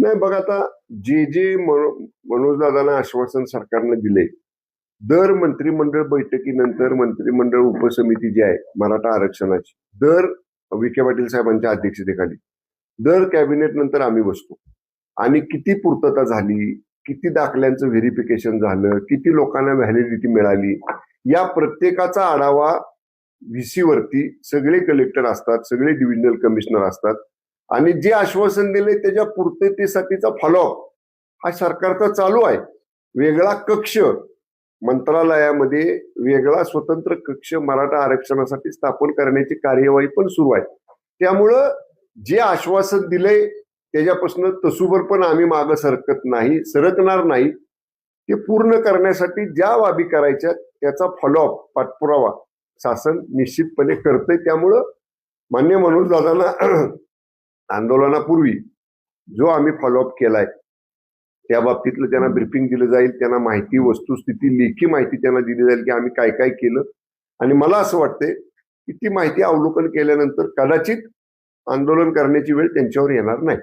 नाही बघ आता जे मनोजदादांना आश्वासन सरकारनं दिले, दर मंत्रिमंडळ बैठकीनंतर मंत्रिमंडळ उपसमिती जी आहे मराठा आरक्षणाची, दर विखे पाटील साहेबांच्या अध्यक्षतेखाली दर कॅबिनेट नंतर आम्ही बसतो आणि किती पूर्तता झाली, किती दाखल्यांचं व्हेरिफिकेशन झालं, किती लोकांना व्हॅलिडिटी मिळाली, या प्रत्येकाचा आढावा व्हीसी वरती सगळे कलेक्टर असतात, सगळे डिव्हिजनल कमिशनर असतात आणि जे आश्वासन दिले त्याच्या पूर्ततेसाठीचा फॉलोअप हा सरकारचा चालू आहे. वेगळा कक्ष मंत्रालयामध्ये, वेगळा स्वतंत्र कक्ष मराठा आरक्षणासाठी स्थापन करण्याची कार्यवाही पण सुरू आहे. त्यामुळं जे आश्वासन दिले त्याच्यापासून तसूभर पण आम्ही मागं सरकणार नाही. ते पूर्ण करण्यासाठी ज्या बाबी करायच्या त्याचा फॉलोअप, पाठपुरावा शासन निश्चितपणे करतंय. त्यामुळं मान्य मनोजदादांना आंदोलनापूर्वी जो आम्ही फॉलोअप केलाय त्या बाबतीतलं त्यांना ब्रीफिंग दिलं जाईल, त्यांना माहिती, वस्तुस्थिती, लेखी माहिती त्यांना दिली जाईल की आम्ही काय काय केलं. आणि मला असं वाटतंय की ती माहिती अवलोकन केल्यानंतर कदाचित आंदोलन करण्याची वेळ त्यांच्यावर येणार नाही.